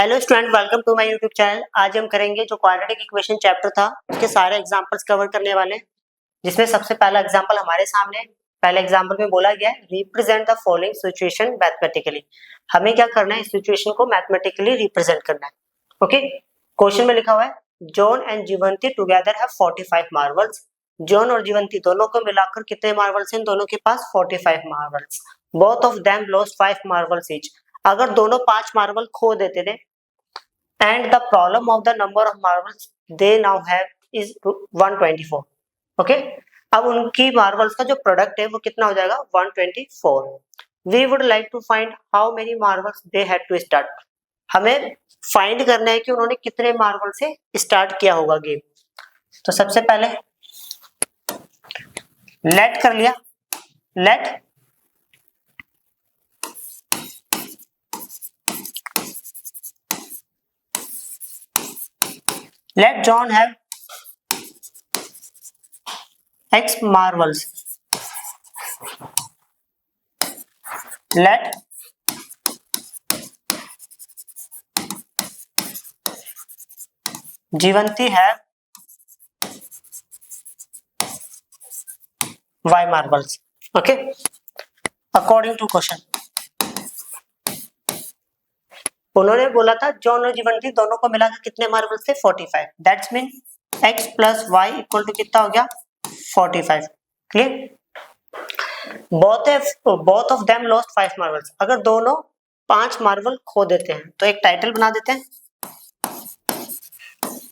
Hello student, welcome to my YouTube channel. आज हम करेंगे जो क्वाड्रेटिक इक्वेशन चैप्टर था उसके सारे एग्जांपल्स कवर करने वाले हैं, जिसमें सबसे पहला एग्जांपल हमारे सामने है। पहले एग्जांपल में बोला गया है represent the following situation mathematically. हमें क्या करना है, इस सिचुएशन को मैथमेटिकली रिप्रेजेंट करना है। ओके, क्वेश्चन में लिखा हुआ है John and Jeevanti together have 45 marbles. John और जीवंती दोनों को मिलाकर कितने मार्बल्स हैं? दोनों के पास 45 marbles. Both of them lost 5 marbles each. अगर दोनों 5 मार्बल खो देते थे and the problem of the number of marbles they now have is 124. Okay, अब उनकी मार्बल्स का जो प्रोडक्ट है वो कितना हो जाएगा? 124. We would like to find how many marbles they had to start. हमें फाइंड करना है कि उन्होंने कितने मार्बल से स्टार्ट किया होगा गेम। तो सबसे पहले लेट कर लिया, late John have X marbles. Let Jivanti have Y marbles. Okay, according to question. उन्होंने बोला था जॉन और जीवंती दोनों को मिलाकर कितने मार्बल्स थे? 45. That's mean x plus y equal to कितना हो गया? 45. Clear? Both of them lost 5 marbles. अगर दोनों 5 मार्बल खो देते हैं तो एक टाइटल बना देते हैं,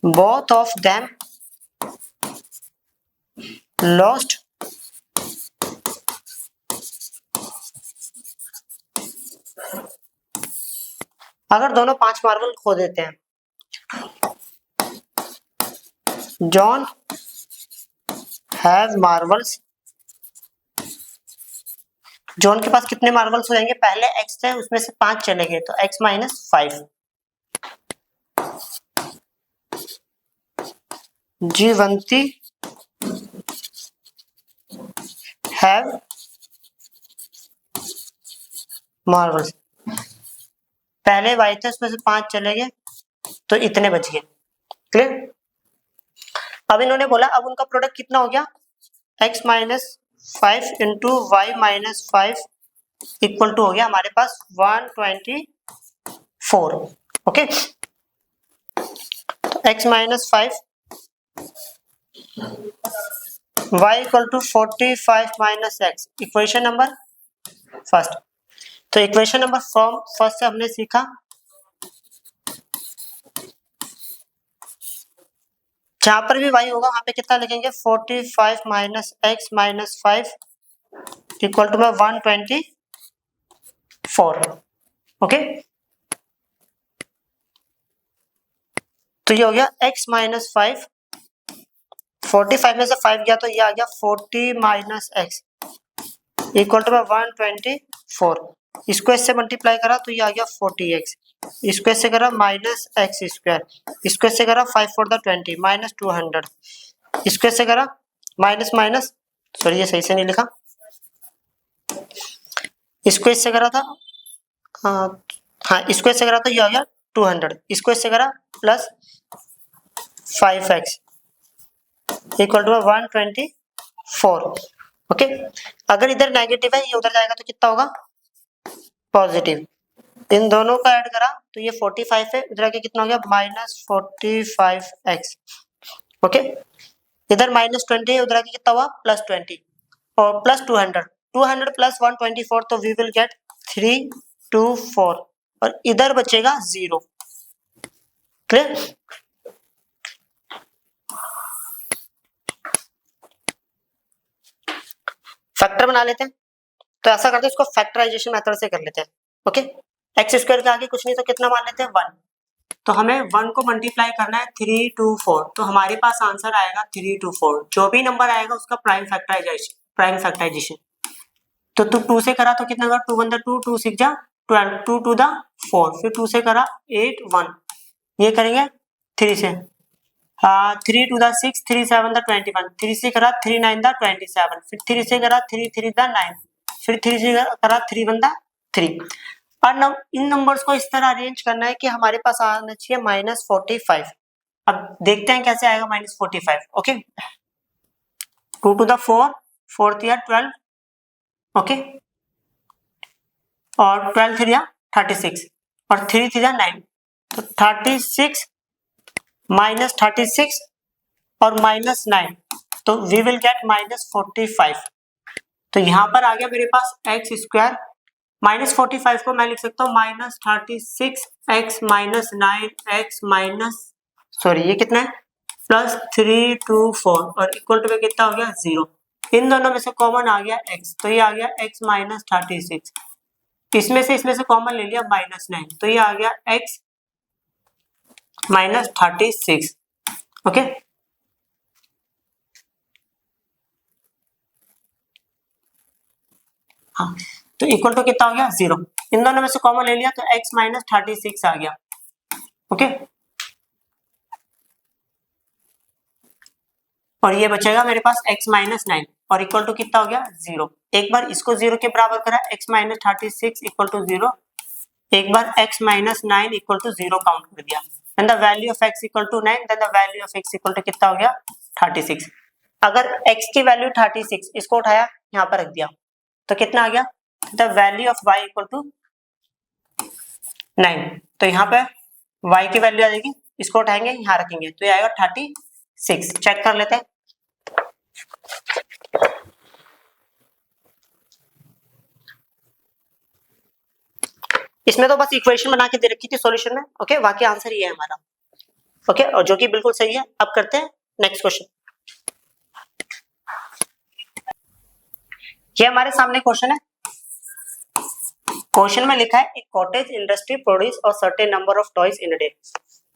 बोथ ऑफ देम लॉस्ट अगर दोनों 5 मार्बल खो देते हैं, जॉन हैव मार्बल्स। जॉन के पास कितने मार्बल्स हो जाएंगे? पहले x थे, उसमें से 5 चले गए तो x minus 5। Jeevanti have marbles. पहले y थे, उसमें से 5 चले गए तो इतने बच गए। क्लियर? अब इन्होंने बोला अब उनका प्रोडक्ट कितना हो गया? x minus 5 into y minus 5 equal to हो गया हमारे पास 124. ओके, तो x minus 5 y equal to 45 minus x, equation number first. तो इक्वेशन नंबर फ्रॉम फर्स्ट से हमने सीखा जहां पर भी y होगा वहां पे कितना लिखेंगे? 45 minus x minus 5 equal to में 124. ओके, तो ये हो गया x माइनस 5, 45 में से 5 गया तो ये आ गया 40 माइनस x इक्वल टू में 124. इसको इससे मल्टीप्लाई करा तो ये आ गया 40x, इसको इससे करा माइनस एक्स स्क्वायर, इसको इससे करा 5 4 20 माइनस 200, इसको इससे करा माइनस माइनस, सॉरी ये सही से नहीं लिखा, इसको इससे करा था हाँ इसको इससे करा तो ये आ गया 200, इसको इससे करा plus 5x equal to 124. Okay, अगर इधर नेगेटिव है ये उधर जाएगा तो कितना होगा? पॉजिटिव। इन दोनों का ऐड करा तो ये 45 है, उधर आके कितना हो गया? Minus 45x. ओके, इधर माइनस 20 है, उधर आके कितना हुआ? प्लस 20 और प्लस 200 प्लस 124 तो वी विल गेट 324 और इधर बचेगा 0. क्लियर? फैक्टर बना लेते हैं, तो ऐसा करते हैं इसको फैक्टराइजेशन मेथड से कर लेते हैं. ओके, एक्स स्क्वायर के आगे कुछ नहीं तो कितना मान लेते हैं? 1. तो हमें 1 को मल्टीप्लाई करना है 324, तो हमारे पास आंसर आएगा 324. जो भी नंबर आएगा उसका प्राइम फैक्टराइजेशन. तो तू 2 से करा तो कितना होगा? 2 1 2 2 6 जा 12, 2 2 4, फिर 2 से करा 8 1, ये करेंगे 3 से 3 2 6, 3 7 21, 3 से करा 3 9 27, फिर 3 से करा 3 3 9, फिर 3 से करा 3 1 3. और इन नंबर्स को इस तरह अरेंज करना है कि हमारे पास आना चाहिए -45। अब देखते हैं कैसे आएगा -45। ओके, 2 to the 4, 4 या 12, ओके, और 12 या 36 और 3 या 9, तो 36 -36 और -9, तो वी विल गेट -45। तो यहाँ पर आ गया मेरे पास एक्स स्क्वायर, -45 को मैं लिख सकता हूँ -36 x -9 x सॉरी ये कितना है +3 to 4 और इक्वल टू में कितना हो गया 0। इन दोनों में से कॉमन आ गया x, तो ये आ गया x -36, इसमें से कॉमन ले लिया -9, तो ये आ गया x -36। ओके, हाँ, तो इक्वल टू कितना हो गया 0। इन दोनों में से कॉमन ले लिया तो x -36 आ गया। ओके, और ये बचेगा मेरे पास x -9 और इक्वल टू कितना हो गया 0। एक बार इसको 0 के बराबर करा, x -36 इक्वल टू 0, एक बार x -9 इक्वल टू 0 काउंट कर दिया, and the value of x equal to 9, then the value of x equal to कितना हो गया 36। अगर x की वैल्यू 36, इसको उठाया यहाँ पर रख दिया, तो कितना आ गया, the value of y equal to 9, तो यहाँ पे y की वैल्यू आ जाएगी, इसको उठाएंगे यहाँ रखेंगे तो ये आएगा 36। चेक कर लेते हैं। इसमें तो बस इक्वेशन बना के दे रखी थी सॉल्यूशन में, ओके, बाकी आंसर ये है हमारा, ओके, और जो कि बिल्कुल सही है। अब करते हैं नेक्स्ट क्वेश्चन। ये हमारे सामने क्वेश्चन है। क्वेश्चन में लिखा है, एक cottage industry produce a certain number of toys in a day.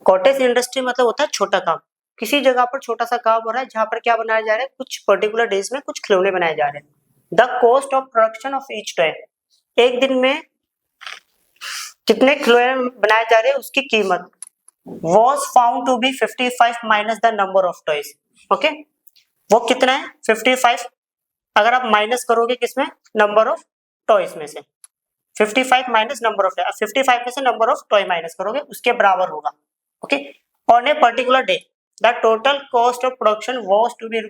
Cottage industry मतलब होता है छोटा काम, किसी जगह पर छोटा सा काम हो रहा है जहां पर क्या बनाया जा रहा है, कुछ पर्टिकुलर डेज में कुछ खिलौने बनाए जा रहे हैं। The cost of production of each toy, एक दिन में कितने खिलौने बनाए जा रहे हैं उसकी कीमत, was found to be 55 minus the number of toys। Okay, वो कितना है 55, अगर आप माइनस करोगे किसमें, नंबर ऑफ टॉयज में से, 55 माइनस नंबर ऑफ, 55 में से नंबर ऑफ टॉय माइनस करोगे उसके बराबर होगा। Okay, on a particular day the total cost of production was to be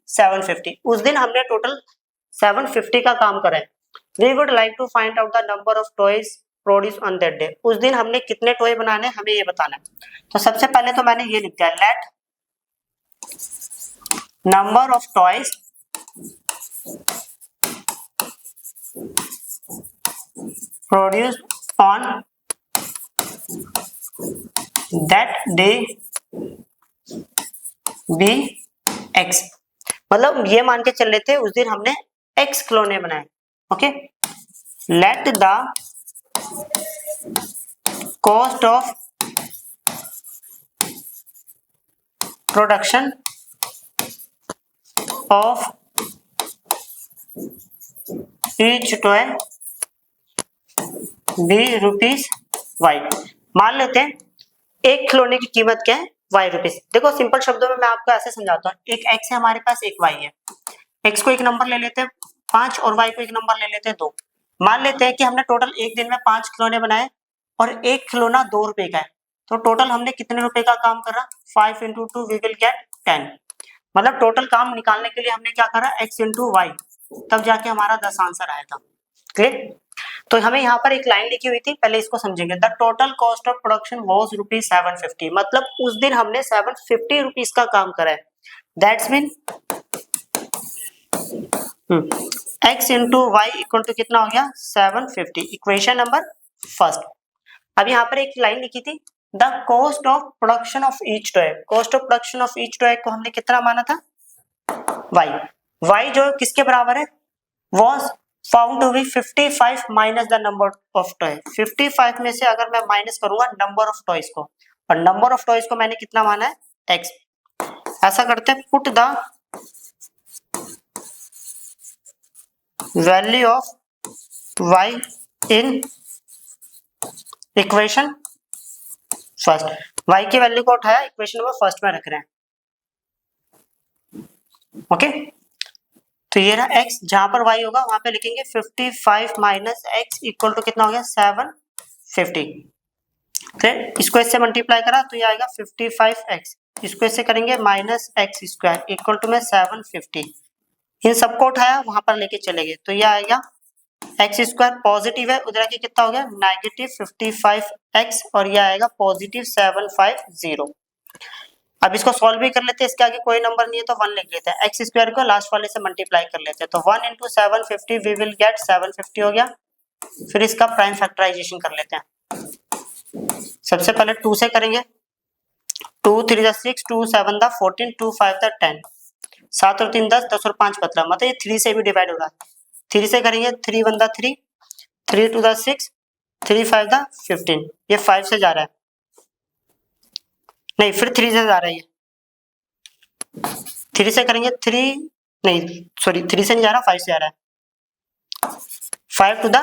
₹750। उस दिन हमने टोटल 750 का काम करा है। We would like to find out the number of toys produce on that day. उस दिन हमने कितने टॉय बनाने हमें ये बताना है। तो सबसे पहले तो मैंने ये लिख दिया, let number of toys produce on that day be X. मतलब ये मान के चल लेते उस दिन हमने एक्स खिलौने बनाए। Okay, let the cost of production of each toy be ₹y। मान लेते हैं एक खिलौने की कीमत क्या है ₹y। देखो सिंपल शब्दों में मैं आपको ऐसे समझाता हूँ, एक x है हमारे पास, एक y है। x को एक नंबर ले लेते हैं 5 और y को एक नंबर ले लेते हैं 2। मान लेते हैं कि हमने टोटल एक दिन में 5 खिलौने बनाए और एक खिलौना ₹2 का है, तो टोटल हमने कितने रुपए का काम करा, 5 × 2 वी विल गेट 10। मतलब टोटल काम निकालने के लिए हमने क्या करा, x × y, तब जाके हमारा 10 आंसर आया था। क्लियर? तो हमें यहाँ पर एक लाइन लिखी हुई थी, पहले इसको समझेंगे। The total cost of production was ₹750। मतलब उस दिन हमने ₹750 का काम करा है। That's mean x × y equal to कितना हो गया 750। Equation number first. अब यहाँ पर एक लाइन लिखी थी, the cost of production of each toy. Cost of production of each toy को हमने कितना माना था, y जो किसके बराबर है, was found to be 55 minus the number of toy. 55 में से अगर मैं माइनस करूंगा नंबर ऑफ टॉयज को, और नंबर ऑफ टॉयज को मैंने कितना माना है, x। ऐसा करते हैं, put the value of y in equation first. y की वैल्यू को उठाया इक्वेशन नंबर फर्स्ट में रख रहे हैं। ओके, तो ये रहा x, जहां पर y होगा वहां पे लिखेंगे 55 माइनस x इक्वल टू कितना हो गया 50। इसको इससे मल्टीप्लाई करा तो ये आएगा 55x। इसको इससे करेंगे minus X square equal to में 750। इन सबको उठाया वहां पर लेके चले गए तो ये आएगा एक्स स्क्वायर पॉजिटिव है उधर के कितना हो गया नेगेटिव 55x और ये आएगा पॉजिटिव 750। अब इसको सॉल्व भी कर लेते हैं, इसके आगे कोई नंबर नहीं है तो 1 लिख लेते हैं। एक्स स्क्वायर को लास्ट वाले से मल्टीप्लाई कर लेते हैं तो 1 इंटू 750 वी विल गेट 750 हो गया। फिर इसका प्राइम फैक्टराइजेशन कर लेते हैं। सबसे पहले 2 से करेंगे, 2 3 जा 6, 2 7 दा 14, 2 5 दा 10, 7 और 3 10, 10 और 5 15, मतलब ये 3 से भी डिवाइड हो रहा है। 3 से करेंगे 3 1 दा 3, 3 2 दा 6, 3 5 दा 15, ये 5 से जा रहा है, नहीं फिर 3 से जा रहा है ये। 3 से करेंगे 3 नहीं सॉरी 3 से नहीं जा रहा 5 से जा रहा है। 5 टू द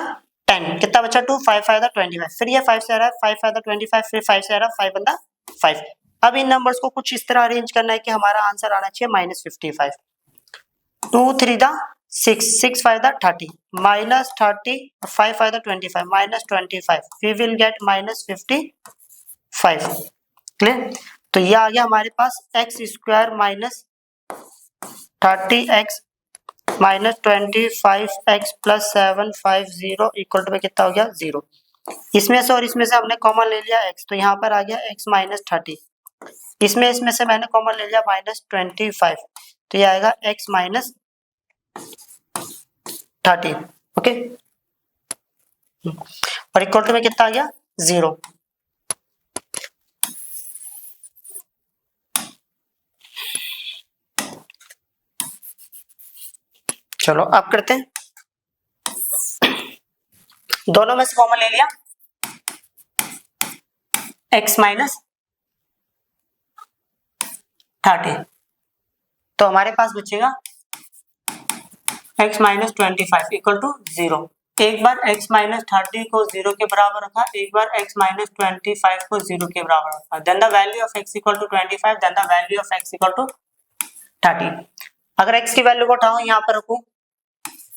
10 कितना बचा 2, 5 5 दा 25, फिर ये 5 से आ रहा है 5 5 दा 25, फिर 5 से आ रहा है 5 1 दा 5। अब इन नंबर्स को कुछ इस तरह अरेंज करना है कि हमारा आंसर आना चाहिए -55। 2 3 दा 6, 6 5 दा 30, -30, 5 5 दा 25, -25, वी विल गेट -55। क्लियर? तो ये आ गया हमारे पास x square minus 30x minus 25x plus 750 equal to में कितना हो गया 0। इसमें से और इसमें से हमने कॉमन ले लिया x, तो यहाँ पर आ गया x माइनस 30। इसमें से मैंने कॉमन ले लिया -25, तो ये आएगा x माइनस 30। ओके, और इक्वल टू में कितना आ गया 0। चलो अब करते हैं, दोनों में से कॉमन ले लिया x माइनस 30, तो हमारे पास बचेगा x माइनस 25 इक्वल टू 0। एक बार x माइनस 30 को 0 के बराबर रखा, एक बार x माइनस 25 को 0 के बराबर रखा, then the value of x equal to 25, then the value of x equal to 30। अगर x की वैल्यू को उठाऊं यहाँ पर रखूं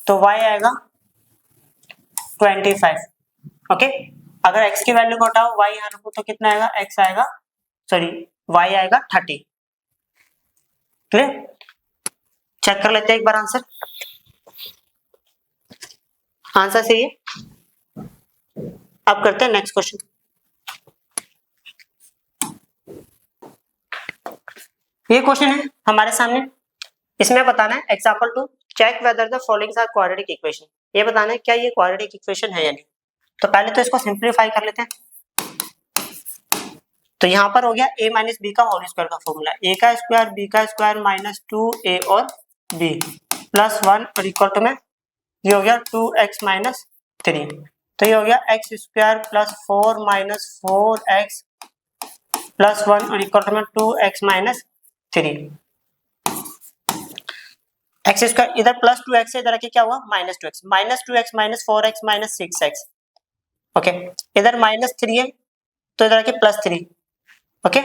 तो y आएगा 25। ओके, अगर x की वैल्यू को हटाओ y यहाँ रखो तो कितना आएगा x आएगा सॉरी y आएगा 30। क्लियर? चेक कर लेते हैं एक बार आंसर। आंसर सही है। अब करते हैं नेक्स्ट क्वेश्चन। ये क्वेश्चन है हमारे सामने, इसमें बताना है example 2 check whether the followings are quadratic equation. ये बताना है क्या ये क्वाड्रेटिक इक्वेशन है या नहीं। तो पहले तो इसको सिंप्लीफाई कर लेते हैं। तो यहाँ पर हो गया a माइनस बी का होल स्क्वायर का फॉर्मूला, a का स्क्वायर b का स्क्वायर माइनस 2a और b प्लस 1 और इक्वल टू में ये हो गया 2x माइनस 3, तो ये हो गया x square plus 4 minus 4x plus 1 और इक्वल टू में 2x माइनस 3। एक्स स्क्वायर इधर प्लस 2x है, इधर आके क्या हुआ -2x, -2x minus 4x minus 6x। Okay, इधर -3 है तो इधर आके +3। ओके,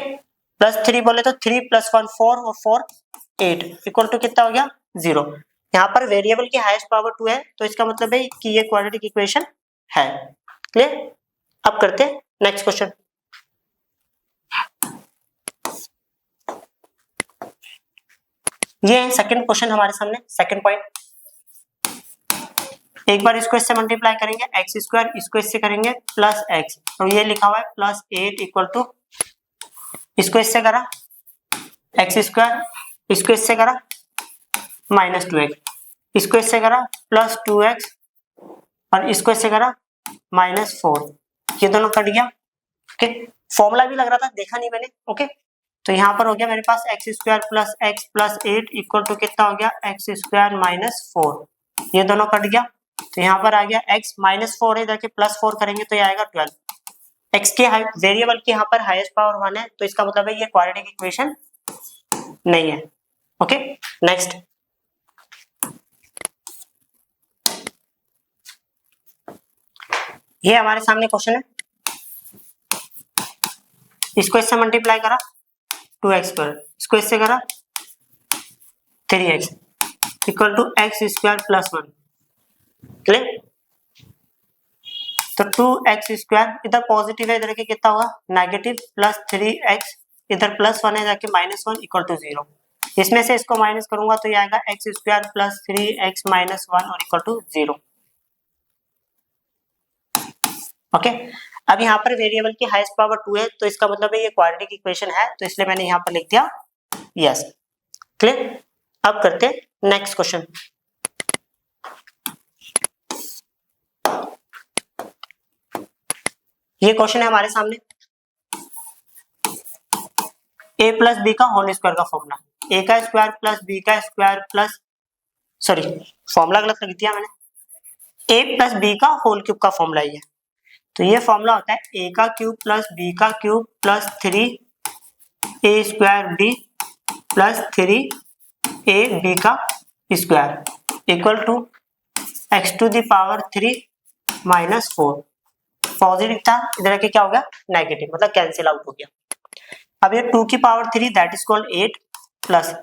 +3 बोले तो 3 + 1 4 और 4 8 इक्वल टू कितना हो गया 0। यहाँ पर वेरिएबल की हाईएस्ट पावर 2 है तो इसका मतलब है कि ये क्वाड्रेटिक इक्वेशन है। क्लियर? अब करते हैं नेक्स्ट क्वेश्चन। ये है सेकंड क्वेश्चन हमारे सामने, सेकंड पॉइंट। एक बार इसको इससे मल्टीप्लाई करेंगे एक्स स्क्वायर, इसको इससे करेंगे प्लस एक्स, तो ये लिखा हुआ है +8 इक्वल टू, इसको इससे करा एक्स स्क्वायर, इसको इससे करा -2x, इसको इससे करा +2x और इसको इससे करा -4, ये दोनों कट गया। ओके, फॉर्मूला भी लग रहा था देखा नहीं मैंने। ओके, तो यहाँ पर हो गया मेरे पास x square plus x plus 8 equal to कितना हो गया एक्स स्क्वायर -4, ये दोनों कट गया। तो यहाँ पर आ गया x -4 है, इधर के +4 करेंगे तो ये आएगा 12। x के वेरिएबल की यहाँ पर हाईएस्ट पावर 1 है तो इसका मतलब है ये क्वाड्रेटिक इक्वेशन नहीं है। Okay, next. ये हमारे सामने क्वेश्चन है, इसको इससे मल्टीप्लाई करा 2x स्क्वायर, इसको इससे करा 3x equal to x square plus 1। Clear? तो 2x² इधर पॉजिटिव है, इधर के कितना होगा नेगेटिव, प्लस 3x इधर +1 है जाके -1 इक्वल टू 0। इसमें से इसको माइनस करूंगा तो ये आएगा x² प्लस 3x माइनस 1 और इक्वल टू 0। ओके, अब यहाँ पर वेरिएबल की हाईएस्ट पावर 2 है, तो इसका मतलब है ये क्वाड्रेटिक इक्वेशन है, तो इसलिए मैंने यहाँ पर लिख दिया यस। क्लियर। अब करते हैं नेक्स्ट क्वेश्चन। ये क्वेश्चन है हमारे सामने, a प्लस बी का होल स्क्वायर का फॉर्मूला, a का स्क्वायर प्लस b का स्क्वायर प्लस, सॉरी फॉर्मूला गलत लिख दिया मैंने, a प्लस बी का होल क्यूब का फॉर्मूला ये। तो ये फॉर्मूला होता है a का क्यूब प्लस b का cube plus 3a² b plus 3ab का square equal to x to the power 3 minus 4। Positive था, इधर के क्या हो गया नेगेटिव, मतलब कैंसिल आउट हो गया। अब ये 2 की power 3 that is called 8 plus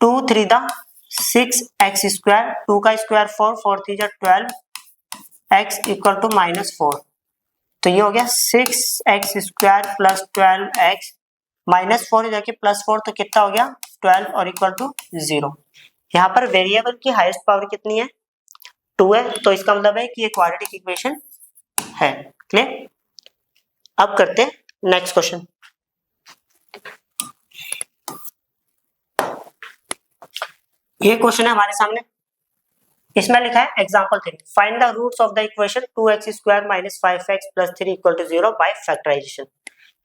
2 3 दा 6x², 2 का स्क्वायर 4, 4 3 जा 12x इक्वल टू -4। तो ये हो गया 6x² प्लस 12x -4 जाके +4, तो कितना हो गया 12 और इक्वल टू 0। यहाँ पर वेरिएबल की हाईएस्ट पावर कितनी है 2 है, तो इसका मतलब है कि ये क्वाड्रेटिक इक्वेशन है। क्लियर। अब करते हैं नेक्स्ट क्वेश्चन। ये क्वेश्चन है हमारे सामने, इसमें लिखा है example 3, find the roots of the equation 2x² minus 5x plus 3 equal to 0 by factorization.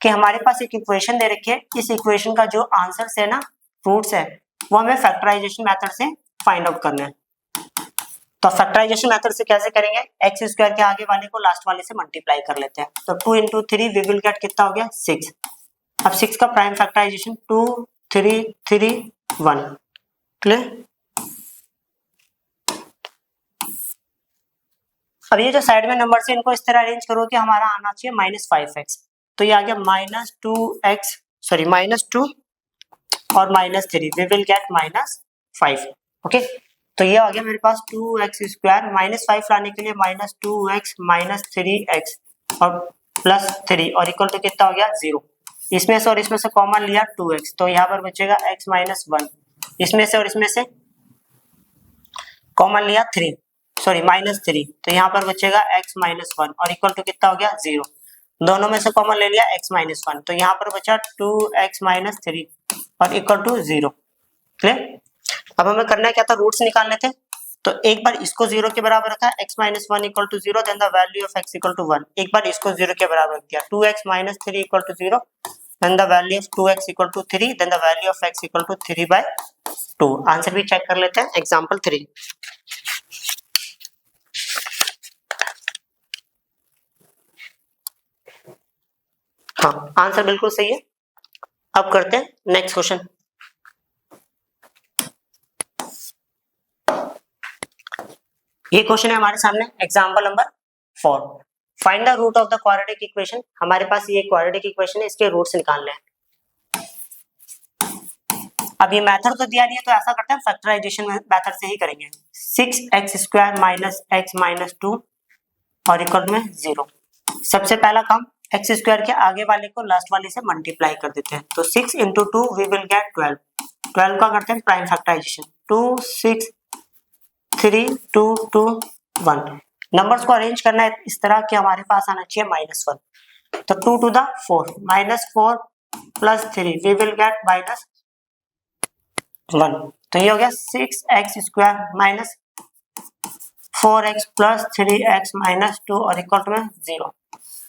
कि हमारे पास एक इक्वेशन दे रखी है, इस इक्वेशन का जो आंसर्स है ना, रूट्स है, वो हमें फैक्टराइजेशन मेथड से फाइंड आउट करना है। तो फैक्टराइजेशन मेथड से कैसे करेंगे, x² के आगे वाले को लास्ट वाले से मल्टीप्लाई कर लेते हैं। तो 2 into 3 वी विल गेट कितना हो गया 6। अब 6 का प्राइम फैक्टराइजेशन 2 3 3 1। क्लियर। अब ये जो साइड में नंबर से इनको इस तरह अरेंज करो कि हमारा आना चाहिए -5x, तो ये आ गया -2x, सॉरी -2 और -3 वी विल गेट -5। ओके, तो ये आ गया मेरे पास 2x² -5 लाने के लिए -2x -3x और +3 और इक्वल टू कितना हो गया 0। इसमें से और इसमें से कॉमन लिया 2x, तो यहाँ पर बचेगा x -1। इसमें से और इसमें से कॉमन लिया 3, सॉरी -3, तो यहाँ पर बचेगा x -1 और इक्वल टू कितना हो गया 0। दोनों में से कॉमन ले लिया x -1, तो यहाँ पर बचा 2x -3 और इक्वल टू 0। क्लियर। अब हमें करना है क्या था, रूट्स निकालने थे। तो एक बार इसको 0 के बराबर रखा, x -1 equal to 0, then the value of x equal to 1। एक बार इसको 0 के बराबर रख दिया, 2x -3 equal to 0, then the value of 2x equal to 3, then the value of x equal to 3/2। Answer भी चेक कर लेते हैं, एग्जांपल 3। हाँ, आंसर बिल्कुल सही है। अब करते हैं नेक्स्ट क्वेश्चन। ये क्वेश्चन है हमारे सामने, example number 4, find the root of the quadratic equation. हमारे पास ये क्वाड्रेटिक इक्वेशन है, इसके रूट्स निकालने हैं। अब ये मेथड तो दिया नहीं है, तो ऐसा करते हैं फैक्टराइजेशन मेथड से ही करेंगे। 6x² माइनस x माइनस 2 और इक्वल में 0। सबसे पहला काम, x² के आगे वाले को लास्ट वाले से मल्टीप्लाई कर देते हैं। तो 6 into 2 वी विल गेट 12। 12 का करते हैं प्राइम फैक्टराइजेशन, 2 6 3 2 2 1। नंबर्स को अरेंज करना है इस तरह कि हमारे पास आना चाहिए -1। तो 2 to the 4 -4 plus 3 we will get -1। तो ये हो गया 6x² minus 4x plus 3x minus 2 और इक्वल टू में 0।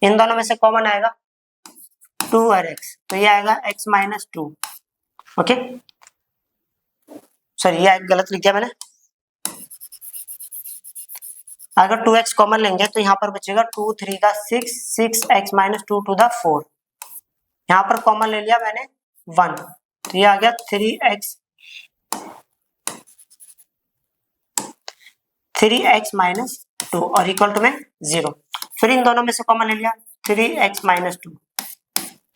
इन दोनों में से कॉमन आएगा 2 और x, तो ये आएगा x माइनस 2। ओके, सॉरी ये गलत लिख दिया मैंने। अगर 2x कॉमन लेंगे तो यहाँ पर बचेगा 2 3 का 6 6x माइनस 2 टू द 4। यहाँ पर कॉमन ले लिया मैंने 1, तो ये आ गया 3x माइनस 2 और इक्वल टू में 0। फिर इन दोनों में से कॉमन ले लिया 3x माइनस 2,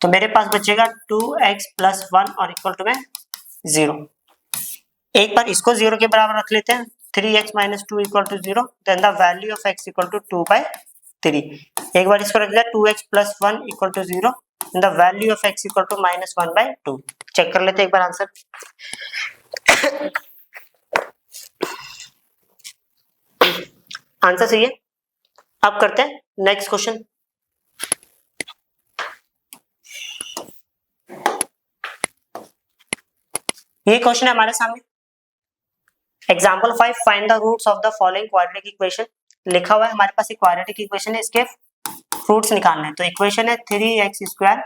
तो मेरे पास बचेगा 2x प्लस 1 और इक्वल टू में 0। एक बार इसको 0 के बराबर रख लेते हैं, 3x minus 2 equal to 0, then the value of x equal to 2/3। 3। एक बार इसको रख दिया 2x + 1 = 0, the value of x = -1/2। Check कर लेते हैं एक बार आंसर। आंसर सही है। अब करते हैं नेक्स्ट क्वेश्चन। ये क्वेश्चन है हमारे सामने, example 5, find the roots of the following quadratic equation. लिखा हुआ है हमारे पास एक क्वाड्रेटिक इक्वेशन है, इसके रूट्स निकालने हैं। तो इक्वेशन है 3x²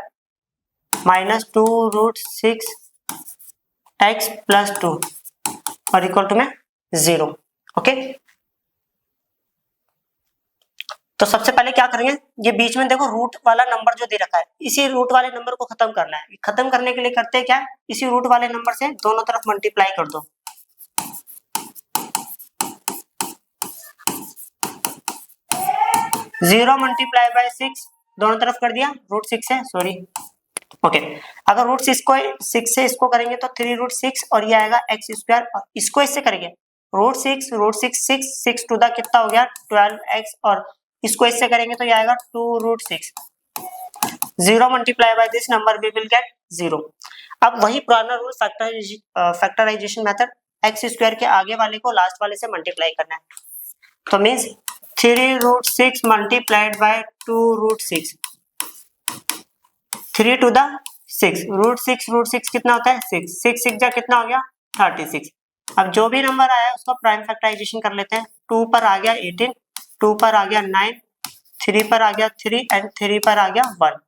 - 2√6x + 2 और इक्वल टू में 0। ओके, तो सबसे पहले क्या करेंगे, ये बीच में देखो रूट वाला नंबर जो दे रखा है, इसी रूट वाले नंबर को खत्म करना है। खत्म करने के लिए करते हैं क्या, इसी रूट वाले नंबर से दोनों तरफ मल्टीप्लाई कर दो। 0 × 6 दोनों तरफ कर दिया, √6 है, सॉरी। ओके, अगर √6 से इसको करेंगे तो 3√6 और ये आएगा x²। इसको इससे करेंगे √6 6 टू द कितना हो गया 12x, और इसको इससे करेंगे तो ये आएगा 2√6। 0 × this number we will get 0। अब वही पुराना रूल फैक्टराइजेशन मेथड, x² के आगे वाले को लास्ट वाले से मल्टीप्लाई करना है। तो मीन्स 3√6 × 2√6, 3 टू द 6, √6 कितना होता है 6, 6 जा कितना हो गया 36। अब जो भी नंबर आया है उसका प्राइम फैक्टराइजेशन कर लेते हैं। 2 पर आ गया 18, 2 पर आ गया 9, 3 पर आ गया 3 एंड 3 पर आ गया 1।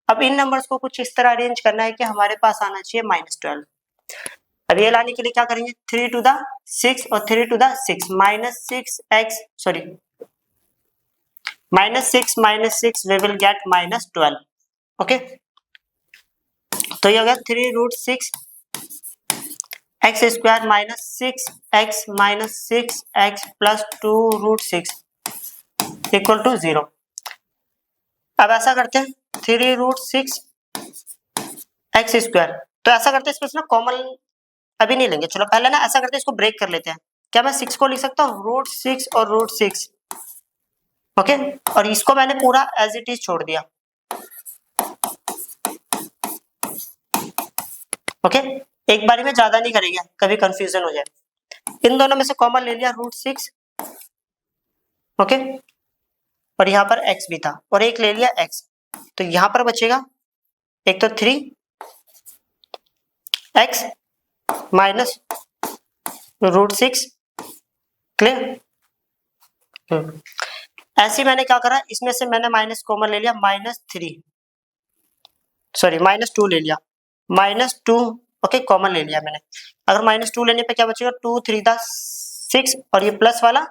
अब इन नंबर्स को कुछ इस तरह अरेंज करना है कि हमारे पास आना चाहिए -12। अब ये लाने के लिए क्या करेंगे, 3 टू द 6 और 3 to the 6 -6 we will get -12। Okay, तो ये हो गया 3√6 x² -6x 6x + 2√6 = 0। अब ऐसा करते हैं 3√6 x², तो ऐसा करते हैं इसमें ना कॉमन अभी नहीं लेंगे, चलो पहले ना ऐसा करते हैं इसको ब्रेक कर लेते हैं। क्या मैं 6 को लिख सकता हूँ √6 और √6। ओके, और इसको मैंने पूरा एज इट इज छोड़ दिया। ओके, एक बारी में ज्यादा नहीं करेंगे, कभी कंफ्यूजन हो जाए। इन दोनों में से कॉमन ले लिया √6। ओके, और यहाँ पर x भी था और एक ले लिया x, तो यहाँ पर बचेगा एक तो 3x - √6। क्लियर? ऐसे मैंने क्या करा, इसमें से मैंने माइनस कॉमन ले लिया, -2 ले लिया, -2। ओके, कॉमन ले लिया मैंने। अगर -2 लेने पे क्या बचेगा, 2 3 द 6 और ये प्लस वाला,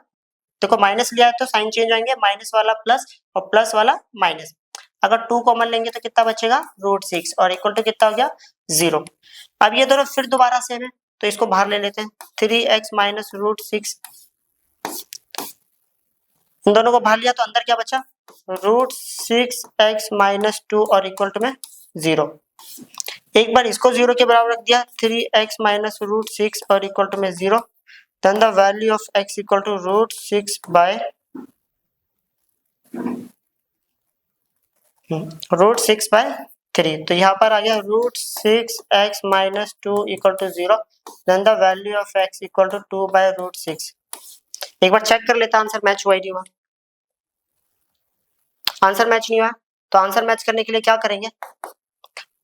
देखो माइनस लिया है तो साइन चेंज होंगे, माइनस वाला प्लस और प्लस वाला माइनस। अगर 2 कॉमन लेंगे तो कितना बचेगा √6 और इक्वल टू कितना हो गया 0। अब ये दोनों फिर दोबारा सेम है तो इसको बाहर ले लेते हैं, 3x - √6, इन दोनों को बाहर लिया तो अंदर क्या बचा √6x - 2 और इक्वल टू में 0। एक बार इसको 0 के बराबर रख दिया, 3x - √6 और इक्वल टू में 0, then the value of x equal to √6/3। तो यहाँ पर आ गया √6x - 2 equal to 0, then the value of x equal to 2/√6। एक बार चेक कर लेता, आंसर मैच हुआ ही नहीं हुआ। आंसर मैच नहीं हुआ तो आंसर मैच करने के लिए क्या करेंगे,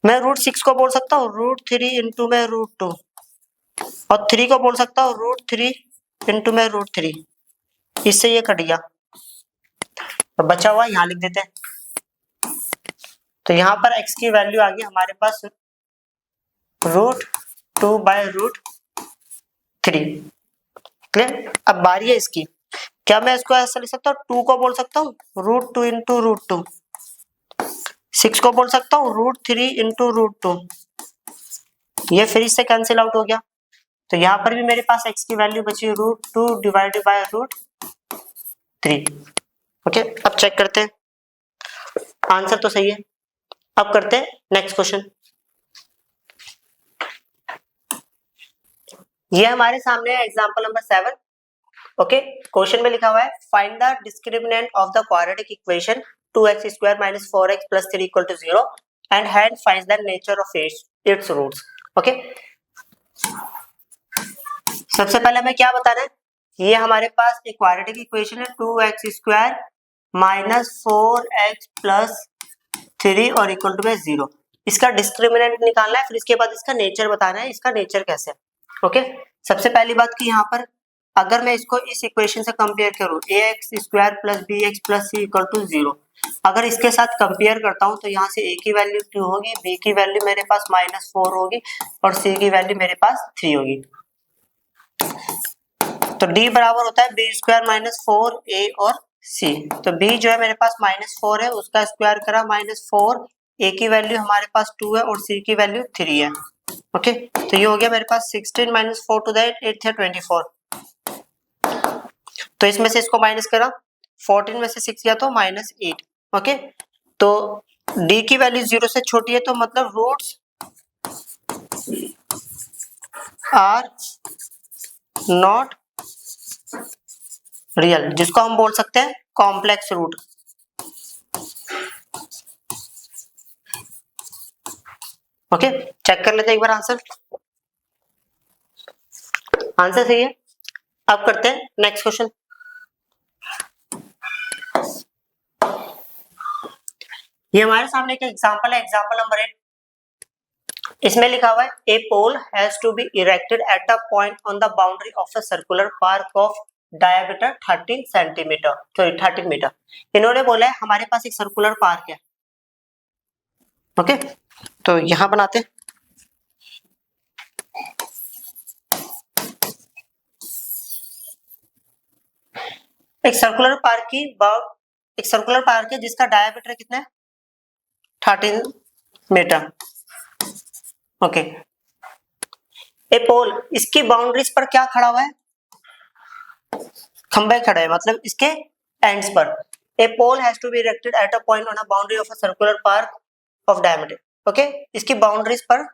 मैं √6 को बोल सकता हूँ √3 इंटू में √2 और 3 को बोल सकता हूँ √3 इंटू में √3। इससे ये कट गया, तो बचा हुआ यहाँ लिख देते हैं। तो यहाँ पर x की वैल्यू आ गई हमारे पास √2/√3। क्लियर? अब बारी है इसकी, क्या मैं इसको ऐसा लिख सकता हूँ, 2 को बोल सकता हूँ √2 इंटू √2, 6 को बोल सकता हूँ √3 इंटू √2, ये फिर इससे कैंसिल आउट हो गया। तो यहाँ पर भी मेरे पास x की वैल्यू बची √2 डिवाइडेड बाय √3। ओके, अब चेक करते हैं, आंसर तो सही है। अब करते हैं नेक्स्ट क्वेश्चन। ये हमारे सामने है एग्जांपल नंबर 7, ओके, क्वेश्चन में लिखा हुआ है find the discriminant of the quadratic equation 2x² - 4x + 3 = 0 and hence finds the nature of its roots। Okay, सबसे पहले हमें क्या बताना है, ये हमारे पास एक क्वाड्रेटिक इक्वेशन है 2x² - 4x + 3 और इक्वल टू 0। इसका डिस्क्रिमिनेंट निकालना है, फिर इसके बाद इसका नेचर बताना है, इसका नेचर कैसे है। ओके, सबसे पहली बात कि यहाँ पर अगर मैं इसको इस इक्वेशन से कंपेयर करूं ax² + bx + c = 0, अगर इसके साथ कंपेयर करता हूं तो यहाँ से a की वैल्यू 2 होगी, b की वैल्यू मेरे पास -4 होगी और c की वैल्यू मेरे पास 3 होगी। तो d बराबर होता है b² - 4a और c। तो b जो है मेरे पास -4 है, उसका स्क्वायर करा -4, a की वैल्यू हमारे पास 2 है और c की वैल्यू 3 है। ओके, तो ये हो गया मेरे पास 16 - 4 to the 8 है 24। तो इसमें से इसको माइनस करा, 14 में से 6 गया तो -8। ओके, तो d की वैल्यू 0 से छोटी है, तो मतलब रूट्स आर नॉट रियल, जिसको हम बोल सकते हैं कॉम्प्लेक्स रूट। ओके, चेक कर लेते हैं एक बार आंसर। आंसर सही है। अब करते हैं नेक्स्ट क्वेश्चन। ये हमारे सामने एक एग्जांपल है, एग्जांपल नंबर 8। इसमें लिखा हुआ है a pole has to be erected at a point on the boundary of a circular park of diameter 13 centimetre, sorry 13 metre. इन्होंने बोला है हमारे पास एक सर्कुलर पार्क है। ओके, तो यहां बनाते हैं। एक सर्कुलर पार्क है जिसका डायमीटर कितना है 13 मीटर। ओके, ए पोल, इसकी बाउंड्रीज पर क्या खड़ा हुआ है, खंबे खड़े हैं, मतलब इसके एंड्स पर। A pole has to be erected at a point on a boundary of a circular park of diameter. Okay, इसकी बाउंड्रीज पर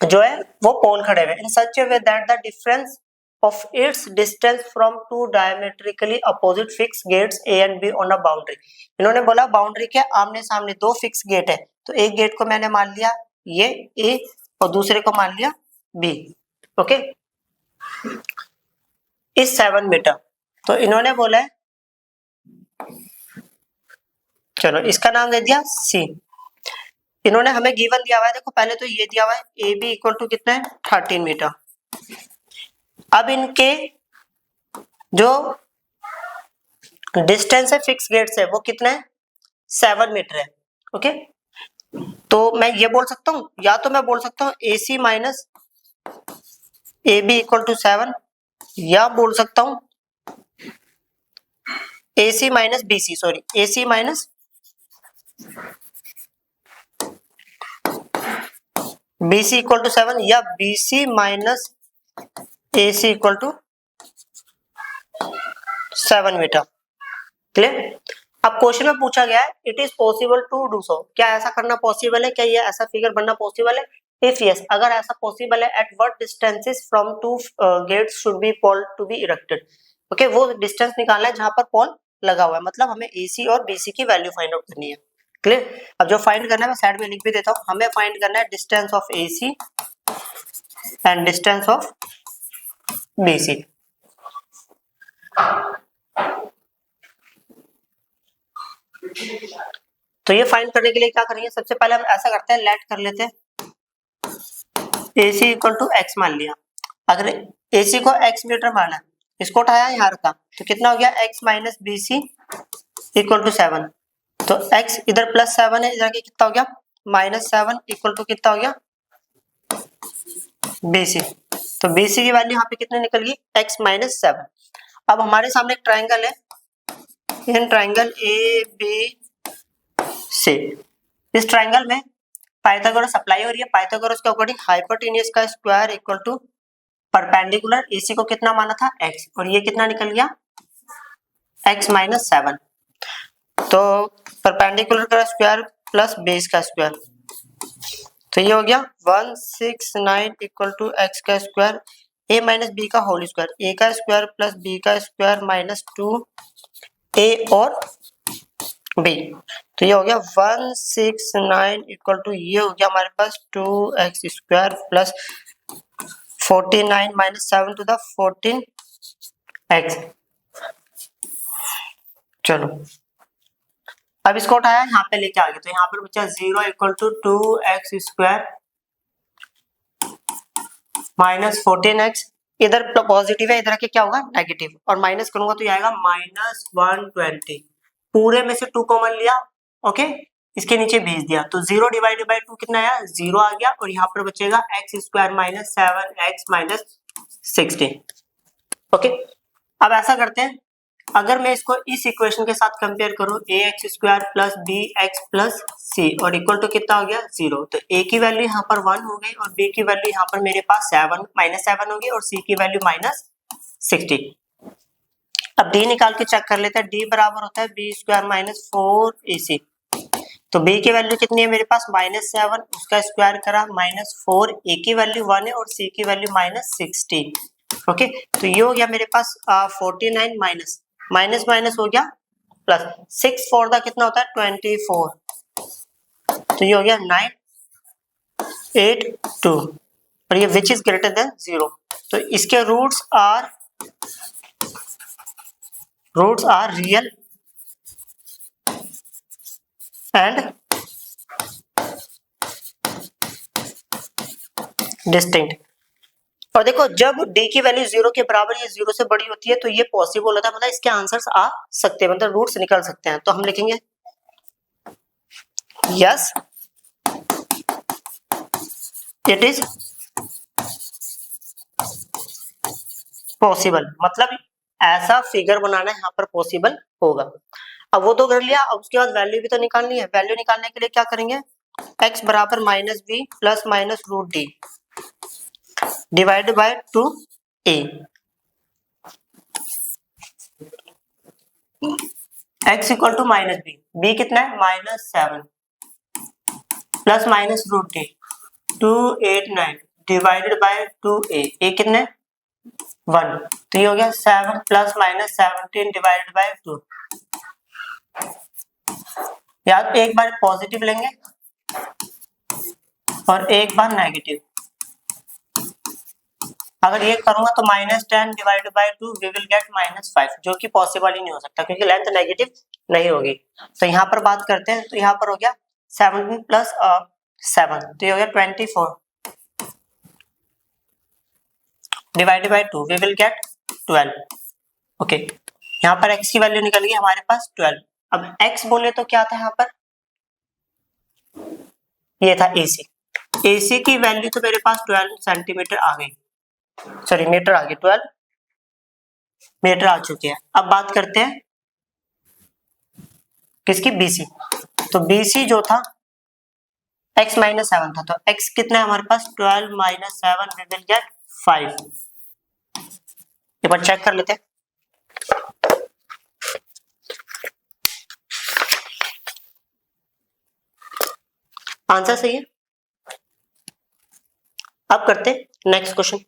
जो है वो पोल खड़े हुए in such a way that the difference of its distance from two diametrically opposite fixed gates A and B on a boundary। इन्होंने बोला boundary के आमने सामने दो फिक्स गेट है, तो एक गेट को मैंने मान लिया ये A और दूसरे को मान लिया B। ओके, इस 7 मीटर। तो इन्होंने बोला है, चलो इसका नाम दे दिया C। इन्होंने हमें गिवन दिया हुआ है, देखो पहले तो ये दिया हुआ है AB इक्वल टू कितना है 13 मीटर। अब इनके जो डिस्टेंस है फिक्स गेट से वो कितना है 7 मीटर है। ओके, तो मैं ये बोल सकता हूँ, या तो मैं बोल सकता हूँ AC minus AB equal to 7, या बोल सकता हूँ AC minus BC, sorry AC minus BC equal to 7, या BC minus AC equal to 7 meter. Clear. अब क्वेश्चन में पूछा गया है it is possible to do so, क्या ऐसा करना पॉसिबल है, क्या ये ऐसा फिगर बनना पॉसिबल है। इफ यस, अगर ऐसा पॉसिबल है, at what distances from to gates should be pole to be erected. Okay, वो डिस्टेंस निकालना है जहां पर पोल लगा हुआ है, मतलब हमें AC और BC की वैल्यू फाइंड आउट करनी है। क्लियर। अब जो फाइंड करना है मैं साइड में लिख भी देता हूँ, हमें फाइंड करना है distance of AC and distance of BC। तो ये फाइंड करने के लिए क्या करेंगे, सबसे पहले हम ऐसा करते हैं, लेट कर लेते हैं AC इक्वल टू x मान लिया। अगर AC को x मीटर माना, इसको उठाया यहाँ रखा, तो कितना हो गया x minus BC equal to 7। तो x इधर +7 है, इधर कितना हो गया -7 इक्वल टू कितना हो गया BC। तो BC की वैल्यू यहाँ पे कितनी निकल गई x माइनस 7। अब हमारे सामने एक ट्राइंगल है, इन ट्राइंगल ABC। इस ट्राइंगल में पाइथागोरस अप्लाई हो रही है, पाइथागोरस के अकॉर्डिंग हाइपोटेन्यूज का square equal to perpendicular AC को कितना माना था x, और ये कितना निकल गया x माइनस 7। तो परपेंडिकुलर का स्क्वायर प्लस बेस का स्क्वायर, तो ये हो गया 169 इक्वल टू x का स्क्वायर ए माइनस बी का होल स्क्वायर, ए का स्क्वायर प्लस बी का स्क्वायर माइनस 2 ए और बी। तो ये हो गया 169 इक्वल टू ये हो गया हमारे पास 2x square plus 49 minus 7 to the 14x। चलो अब इसको उठाया यहाँ पे लेके आ गए, तो यहाँ पर बचा 0 equal to 2x square minus 14x। इधर पॉजिटिव है, इधर के क्या होगा नेगेटिव, और माइनस करूंगा तो ये आएगा माइनस 120। पूरे में से 2 कॉमन लिया, ओके, इसके नीचे भेज दिया, तो 0 डिवाइडेड बाई 2 कितना आया 0 आ गया, और यहाँ पर बचेगा x square minus 7x minus 16। Okay, अब ऐसा करते हैं, अगर मैं इसको इस इक्वेशन के साथ कंपेयर करूं ax square plus bx plus c और इक्वल टू कितना हो गया 0, तो a की वैल्यू यहाँ पर 1 हो गई और b की वैल्यू यहाँ पर मेरे पास 7 माइनस 7 होगी और c की वैल्यू माइनस 60। अब d निकाल के चेक कर लेते हैं, d बराबर होता है b स्क्वायर माइनस 4ac। तो b की वैल्यू कितनी है मेरे पास माइनस 7, उसका स्क्वायर करा माइनस 4, a की वैल्यू 1 है और c की वैल्यू माइनस 60। ओके, तो ये हो गया मेरे पास 49 माइनस माइनस माइनस हो गया प्लस 6 4 का कितना होता है 24, तो ये हो गया 982 और ये विच इज ग्रेटर देन 0। तो इसके roots are real and distinct. और देखो जब d की वैल्यू 0 के बराबर या 0 से बड़ी होती है तो ये पॉसिबल होता है, मतलब इसके आंसर्स आ सकते हैं, मतलब रूट्स निकल सकते हैं। तो हम लिखेंगे यस इट इज पॉसिबल, मतलब ऐसा फिगर बनाना यहाँ पर पॉसिबल होगा। अब वो तो कर लिया, अब उसके बाद वैल्यू भी तो निकालनी है। वैल्यू निकालने के लिए क्या करेंगे, x बराबर minus B plus minus root D divide by 2a। x equal to minus B कितना है minus 7 plus minus root D 289 divided by 2a, a कितना है 1, तो ये हो गया 7 प्लस माइनस 17 डिवाइडेड बाय 2। यार एक बार पॉजिटिव लेंगे और एक बार नेगेटिव। अगर ये करूंगा तो minus 10 divided by 2 we will get minus 5, जो कि पॉसिबल ही नहीं हो सकता क्योंकि लेंथ नेगेटिव नहीं होगी। तो यहाँ पर बात करते हैं, तो यहाँ पर हो गया 17 प्लस 7, तो ये हो गया 24 divided by 2 we will get 12। Okay, यहाँ पर x की वैल्यू निकल गई हमारे पास 12। अब x बोले तो क्या था यहाँ पर, ये था AC की वैल्यू तो मेरे पास 12 सेंटीमीटर आ गई, सॉरी मीटर आ गई, 12 मीटर आ चुके हैं। अब बात करते हैं किसकी, BC। तो BC जो था x माइनस 7 था, तो x कितना है हमारे पास 12 माइनस 7 वी विल गेट 5। एक बार चेक कर लेते हैं, आंसर सही है। अब करते हैं नेक्स्ट क्वेश्चन।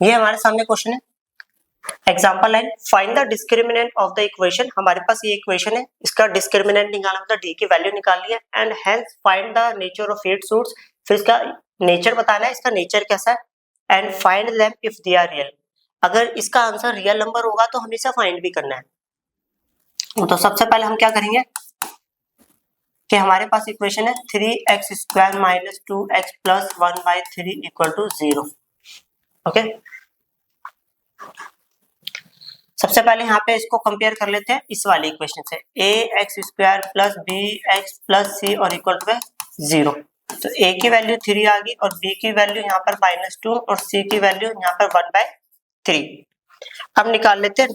ये हमारे सामने क्वेश्चन है, example line find the discriminant of the equation. हमारे पास ये इक्वेशन है, इसका डिस्क्रिमिनेंट निकालना मतलब d की वैल्यू निकालनी है, and hence find the nature of its roots. फिर इसका नेचर बताना है, इसका नेचर कैसा है, and find them if they are real. अगर इसका आंसर रियल नंबर होगा तो हमेशा फाइंड भी करना है। तो सबसे पहले हम क्या करेंगे कि हमारे पास इक्वेशन है 3x square minus 2x plus 1/3 equal to 0। Okay, सबसे पहले यहाँ पे इसको कंपेयर कर लेते हैं इस वाली इक्वेशन से, ax square plus bx plus c और इक्वल टू 0। तो a की वैल्यू 3 आ गई और b की वैल्यू यहाँ पर -2 और c की वैल्यू यहाँ पर 1/3। अब निकाल लेते हैं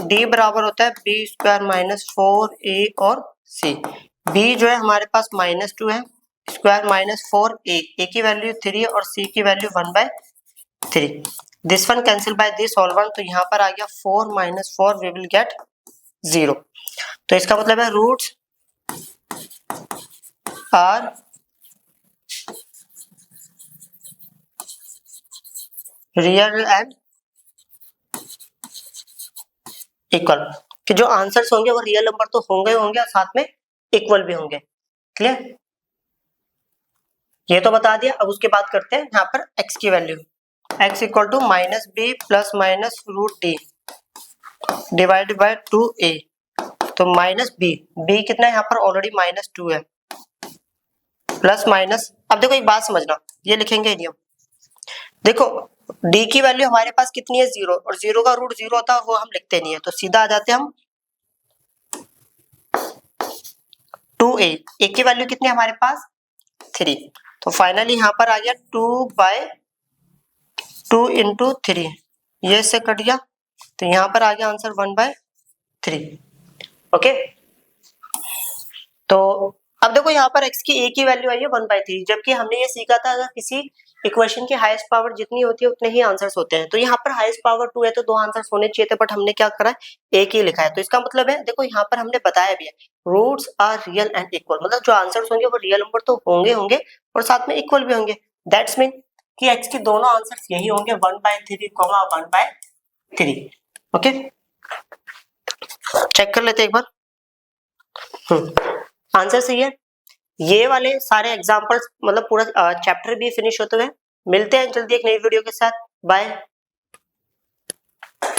d बराबर होता है b स्क्वायर माइनस 4a और c। b जो है हमारे पास -2 है, स्क्वायर माइनस 4a की वैल्यू 3 और c की value 1/3। This one cancel by this all one, तो यहाँ पर आ गया 4 माइनस 4 वी विल गेट 0। तो इसका मतलब है roots are real and equal, कि जो आंसर्स होंगे वो रियल नंबर तो होंगे होंगे और साथ में इक्वल भी होंगे। क्लियर, ये तो बता दिया। अब उसके बाद करते हैं यहाँ पर x की value, x equal to minus B plus minus root D divided by 2a। तो माइनस बी, बी कितना है यहाँ पर ऑलरेडी -2 है, प्लस माइनस, अब देखो एक बात समझना, ये लिखेंगे नहीं हम। देखो d की वैल्यू हमारे पास कितनी है 0, और 0 का रूट 0 होता है वो हम लिखते नहीं है, तो सीधा आ जाते हैं हम 2a। a की वैल्यू कितनी है हमारे पास 3, तो फाइनली यहाँ पर आ गया 2/2 इंटू 3, ये इससे कट गया, तो यहाँ पर आ गया आंसर 1/3। ओके, तो अब देखो यहाँ पर x की a की वैल्यू आई है 1/3, जबकि हमने ये सीखा था अगर किसी इक्वेशन की हाईएस्ट पावर जितनी होती है उतने ही आंसर्स होते हैं। तो यहाँ पर हाईएस्ट पावर 2 है तो 2 आंसर्स होने चाहिए थे, बट हमने क्या करा है एक ही लिखा है। तो इसका मतलब है देखो यहाँ पर हमने बताया भी है roots are real and equal, मतलब जो आंसर्स होंगे वो रियल नंबर तो होंगे होंगे और साथ में इक्वल भी होंगे। दैट्स मीन कि x के दोनों आंसर्स यही होंगे 1/3, 1/3। ओके, चेक कर लेते एक बार। आंसर सही है। ये वाले सारे एग्जांपल्स मतलब पूरा चैप्टर भी फिनिश होते हुए मिलते हैं जल्दी एक नई वीडियो के साथ। बाय।